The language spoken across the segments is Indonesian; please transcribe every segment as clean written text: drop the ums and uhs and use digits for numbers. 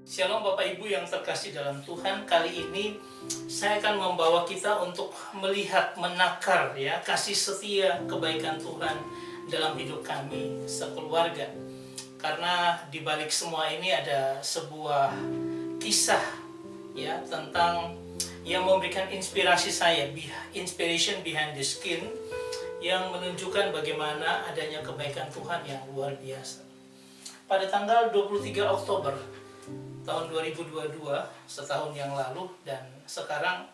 Shalom Bapak Ibu yang terkasih dalam Tuhan. Kali ini saya akan membawa kita untuk melihat, menakar ya kasih setia, kebaikan Tuhan dalam hidup kami sekeluarga. Karena di balik semua ini ada sebuah kisah ya tentang yang memberikan inspirasi saya, inspiration behind the skin, yang menunjukkan bagaimana adanya kebaikan Tuhan yang luar biasa. Pada tanggal 23 Oktober tahun 2022, setahun yang lalu, dan sekarang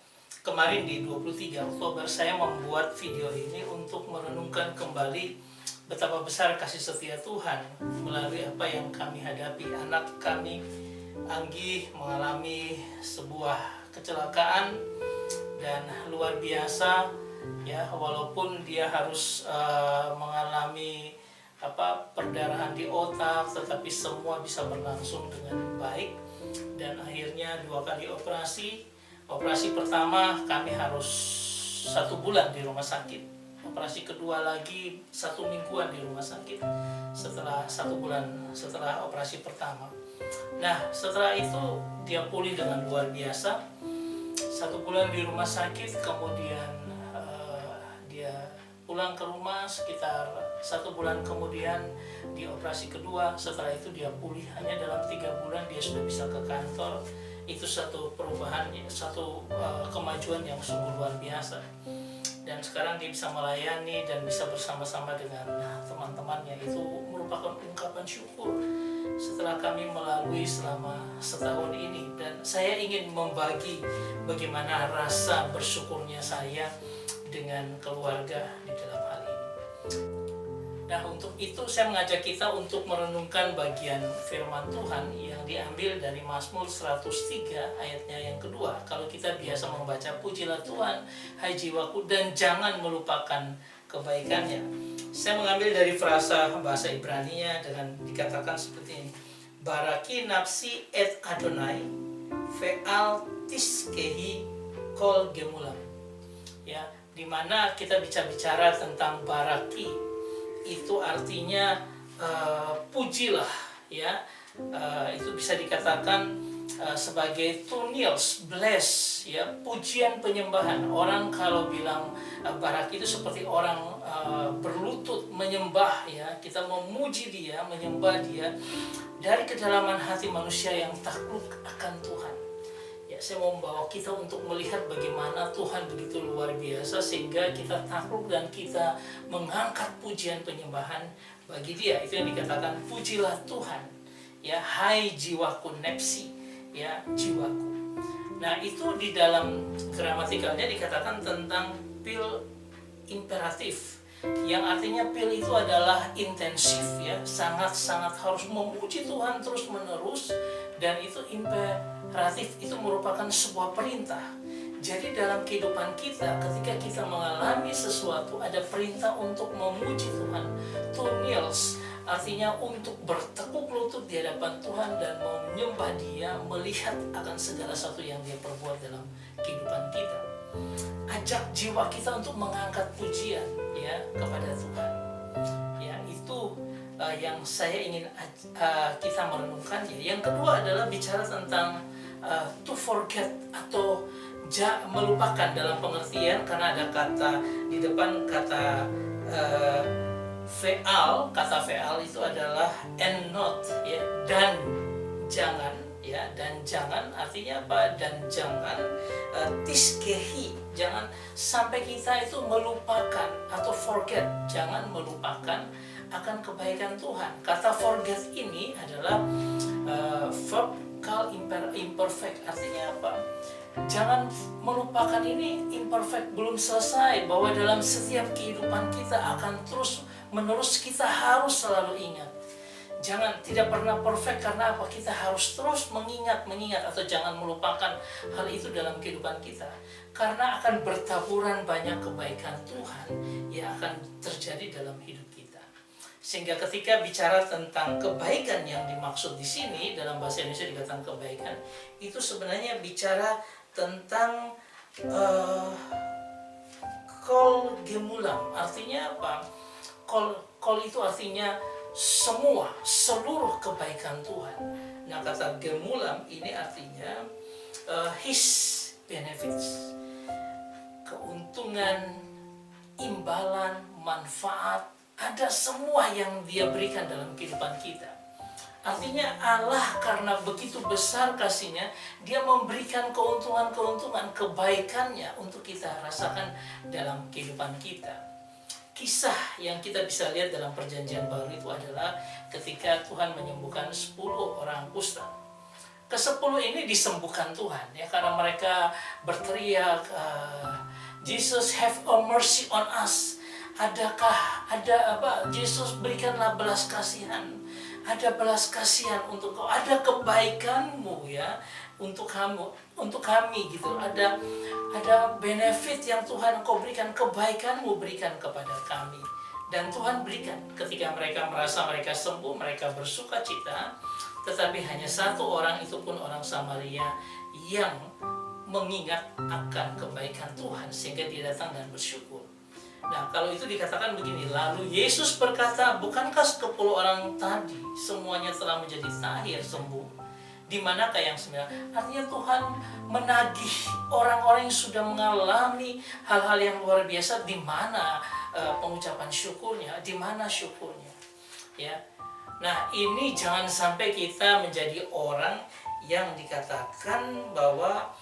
kemarin di 23 Oktober saya membuat video ini untuk merenungkan kembali betapa besar kasih setia Tuhan melalui apa yang kami hadapi. Anak kami, Anggi, mengalami sebuah kecelakaan dan luar biasa ya, walaupun dia harus mengalami perdarahan di otak, tetapi semua bisa berlangsung dengan baik. Dan akhirnya 2 kali operasi. Operasi pertama kami harus 1 bulan di rumah sakit. Operasi kedua lagi 1 mingguan di rumah sakit setelah 1 bulan setelah operasi pertama. Nah, setelah itu dia pulih dengan luar biasa. 1 bulan di rumah sakit, kemudian dia pulang ke rumah sekitar 1 bulan kemudian di operasi kedua. Setelah itu dia pulih, hanya dalam 3 bulan dia sudah bisa ke kantor. Itu satu perubahan, satu kemajuan yang sungguh luar biasa. Dan sekarang dia bisa melayani dan bisa bersama-sama dengan teman-temannya. Itu merupakan ungkapan syukur setelah kami melalui selama setahun ini. Dan saya ingin membagi bagaimana rasa bersyukurnya saya dengan keluarga di dalam hal ini. Nah, untuk itu saya mengajak kita untuk merenungkan bagian firman Tuhan yang diambil dari Mazmur 103 ayatnya yang kedua. Kalau kita biasa membaca, pujilah Tuhan, hai jiwaku, dan jangan melupakan kebaikannya. Saya mengambil dari frasa bahasa Ibrani-nya dengan dikatakan seperti ini. Baraki nafsi et Adonai, ve'al tiskehi kol gemulam. Ya, dimana kita bicara tentang baraki, itu artinya pujilah ya, itu bisa dikatakan sebagai tunios, bless ya, pujian penyembahan. Orang kalau bilang baraki itu seperti orang berlutut menyembah ya, kita memuji dia, menyembah dia dari kedalaman hati manusia yang takluk akan Tuhan. Saya mau membawa kita untuk melihat bagaimana Tuhan begitu luar biasa sehingga kita takluk dan kita mengangkat pujian penyembahan bagi Dia. Itu yang dikatakan pujilah Tuhan ya, hai jiwaku, nepsi ya, jiwaku. Nah, itu di dalam gramatikalnya dikatakan tentang pil imperatif, yang artinya pil itu adalah intensif ya, sangat-sangat harus memuji Tuhan terus menerus. Dan itu imperatif, itu merupakan sebuah perintah. Jadi dalam kehidupan kita, ketika kita mengalami sesuatu, ada perintah untuk memuji Tuhan. Tunios artinya untuk bertekuk lutut di hadapan Tuhan dan menyembah Dia, melihat akan segala sesuatu yang Dia perbuat dalam kehidupan kita. Ajak jiwa kita untuk mengangkat pujian ya kepada Tuhan. Ya, itu yang saya ingin kita merenungkan. Yang kedua adalah bicara tentang to forget atau melupakan, dalam pengertian karena ada kata di depan, kata veal. Kata veal itu adalah and not ya, dan jangan ya, dan jangan artinya apa? Dan jangan tiskehi, jangan sampai kita itu melupakan atau forget, jangan melupakan akan kebaikan Tuhan. Kata forget ini adalah verb kal imperfect, artinya apa? Jangan melupakan ini imperfect, belum selesai, bahwa dalam setiap kehidupan kita akan terus menerus kita harus selalu ingat. Jangan, tidak pernah perfect, karena apa? Kita harus terus mengingat atau jangan melupakan hal itu dalam kehidupan kita. Karena akan bertaburan banyak kebaikan Tuhan yang akan terjadi dalam hidup kita. Sehingga ketika bicara tentang kebaikan yang dimaksud di sini, dalam bahasa Indonesia dikatakan kebaikan, itu sebenarnya bicara tentang kol gemulam. Artinya apa? Kol itu artinya seluruh kebaikan Tuhan. Nah, kata gemulam ini artinya his benefits, keuntungan, imbalan, manfaat, ada semua yang Dia berikan dalam kehidupan kita. Artinya Allah karena begitu besar kasih-Nya, Dia memberikan keuntungan-keuntungan, kebaikannya untuk kita rasakan dalam kehidupan kita. Kisah yang kita bisa lihat dalam Perjanjian Baru itu adalah ketika Tuhan menyembuhkan 10 orang kusta. Ke-10 ini disembuhkan Tuhan ya, karena mereka berteriak, Jesus have a mercy on us. Yesus berikanlah belas kasihan. Ada belas kasihan untuk kau, ada kebaikanmu ya untuk kami gitu. Ada benefit yang Tuhan kau berikan, kebaikanmu berikan kepada kami. Dan Tuhan berikan ketika mereka merasa mereka sembuh, mereka bersuka cita. Tetapi hanya satu orang, itu pun orang Samaria, yang mengingat akan kebaikan Tuhan sehingga dia datang dan bersyukur. Nah, kalau itu dikatakan begini, lalu Yesus berkata, bukankah 10 orang tadi semuanya telah menjadi tahir, sembuh? Di manakah yang 9? Artinya Tuhan menagih orang-orang yang sudah mengalami hal-hal yang luar biasa. Di mana pengucapan syukurnya? Di mana syukurnya? Ya. Nah, ini jangan sampai kita menjadi orang yang dikatakan bahwa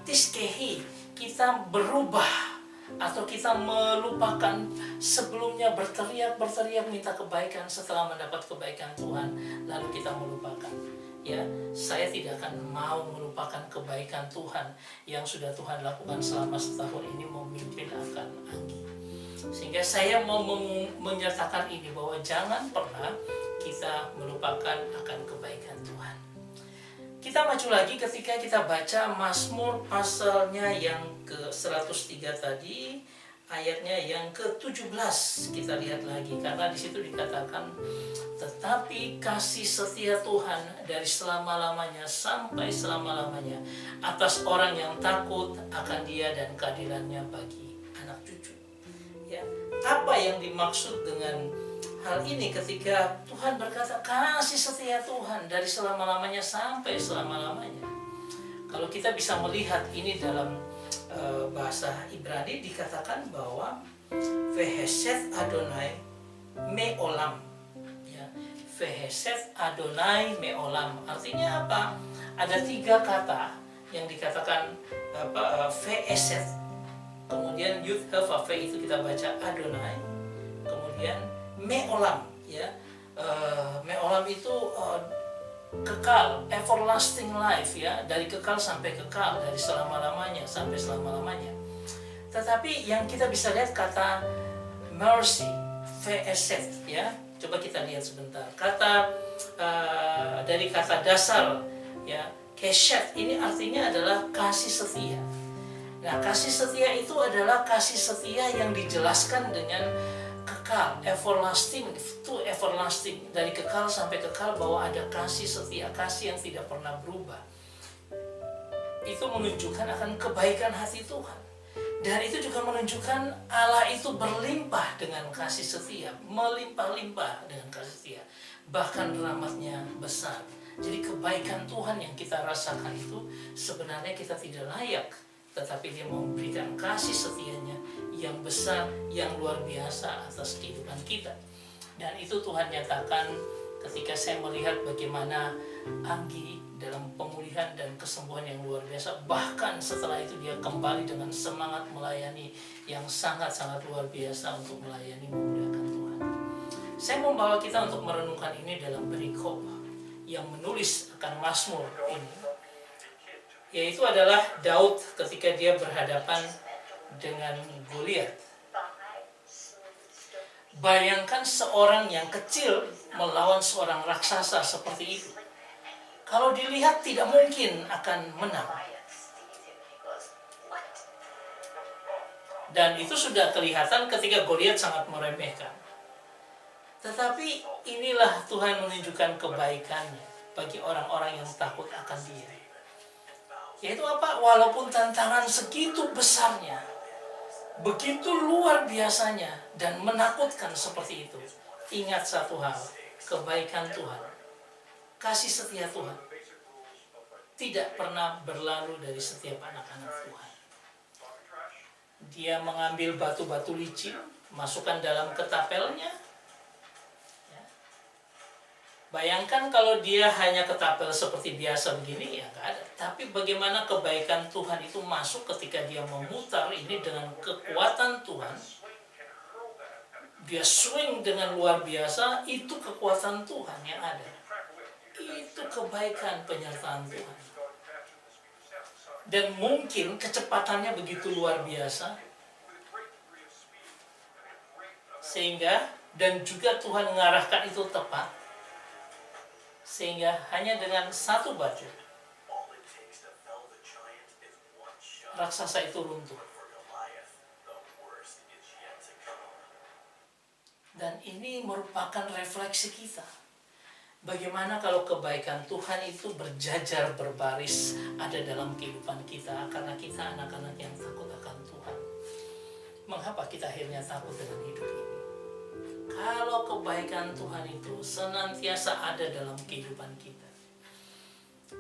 tiskehi, kita berubah atau kita melupakan sebelumnya, berteriak minta kebaikan, setelah mendapat kebaikan Tuhan lalu kita melupakan. Ya, saya tidak akan mau melupakan kebaikan Tuhan yang sudah Tuhan lakukan selama setahun ini memimpin akan Anggi. Sehingga saya mau menyatakan ini, bahwa jangan pernah kita melupakan akan kebaikan Tuhan. Kita maju lagi ketika kita baca Mazmur pasalnya yang ke-103 tadi, ayatnya yang ke-17 kita lihat lagi, karena di situ dikatakan, tetapi kasih setia Tuhan dari selama-lamanya sampai selama-lamanya atas orang yang takut akan Dia dan keadilannya bagi anak cucu. Ya, apa yang dimaksud dengan hal ini ketika Tuhan berkata kasih setia Tuhan dari selama-lamanya sampai selama-lamanya? Kalau kita bisa melihat ini dalam bahasa Ibrani, dikatakan bahwa Vehesed Adonai Me'olam, ya, Vehesed Adonai Me'olam, artinya apa? Ada 3 kata yang dikatakan Vehesed, kemudian Yud Hava Ve itu kita baca Adonai, kemudian Me'olam, ya. Me'olam itu kekal, everlasting life, ya, dari kekal sampai kekal, dari selama-lamanya sampai selama-lamanya. Tetapi yang kita bisa lihat kata mercy, V'esed, ya. Coba kita lihat sebentar. Kata dari kata dasar, ya, keshet ini artinya adalah kasih setia. Nah, kasih setia itu adalah kasih setia yang dijelaskan dengan kekal, everlasting to everlasting, dari kekal sampai kekal, bahwa ada kasih setia, kasih yang tidak pernah berubah. Itu menunjukkan akan kebaikan hati Tuhan, dan itu juga menunjukkan Allah itu berlimpah dengan kasih setia, melimpah-limpah dengan kasih setia, bahkan rahmatnya besar. Jadi kebaikan Tuhan yang kita rasakan itu sebenarnya kita tidak layak, tetapi Dia memberikan kasih setianya yang besar, yang luar biasa atas kehidupan kita. Dan itu Tuhan nyatakan ketika saya melihat bagaimana Anggi dalam pemulihan dan kesembuhan yang luar biasa. Bahkan setelah itu dia kembali dengan semangat melayani yang sangat-sangat luar biasa untuk melayani, memuliakan Tuhan. Saya membawa kita untuk merenungkan ini dalam perikop yang menulis akan Mazmur ini, yaitu adalah Daud ketika dia berhadapan dengan Goliat. Bayangkan seorang yang kecil melawan seorang raksasa seperti itu. Kalau dilihat tidak mungkin akan menang. Dan itu sudah kelihatan ketika Goliat sangat meremehkan. Tetapi inilah Tuhan menunjukkan kebaikannya bagi orang-orang yang takut akan Dia. Yaitu apa? Walaupun tantangan segitu besarnya, begitu luar biasanya dan menakutkan seperti itu, ingat satu hal, kebaikan Tuhan, kasih setia Tuhan tidak pernah berlalu dari setiap anak-anak Tuhan. Dia mengambil batu-batu licin, masukkan dalam ketapelnya. Ya. Bayangkan kalau dia hanya ketapel seperti biasa begini, ya nggak ada. Tapi bagaimana kebaikan Tuhan itu masuk ketika dia memutar ini dengan kekuatan Tuhan. Dia swing dengan luar biasa, itu kekuatan Tuhan yang ada. Itu kebaikan penyertaan Tuhan. Dan mungkin kecepatannya begitu luar biasa. Sehingga, dan juga Tuhan mengarahkan itu tepat. Sehingga hanya dengan satu batu, raksasa itu runtuh. Dan ini merupakan refleksi kita. Bagaimana kalau kebaikan Tuhan itu berjajar berbaris ada dalam kehidupan kita, karena kita anak-anak yang takut akan Tuhan. Mengapa kita akhirnya takut dengan hidup ini? Kalau kebaikan Tuhan itu senantiasa ada dalam kehidupan kita.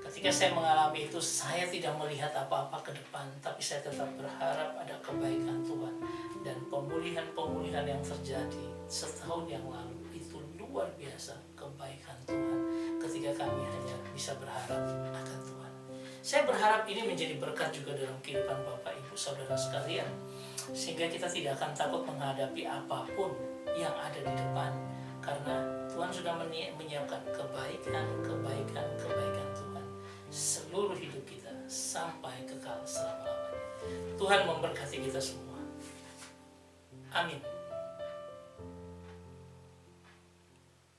Ketika saya mengalami itu, saya tidak melihat apa-apa ke depan, tapi saya tetap berharap ada kebaikan Tuhan. Dan pemulihan-pemulihan yang terjadi setahun yang lalu itu luar biasa kebaikan Tuhan ketika kami hanya bisa berharap akan Tuhan. Saya berharap ini menjadi berkat juga dalam kehidupan Bapak Ibu Saudara sekalian, sehingga kita tidak akan takut menghadapi apapun yang ada di depan, karena Tuhan sudah menyiapkan kebaikan Tuhan seluruh hidup kita sampai kekal selama-lamanya. Tuhan memberkati kita semua. Amin.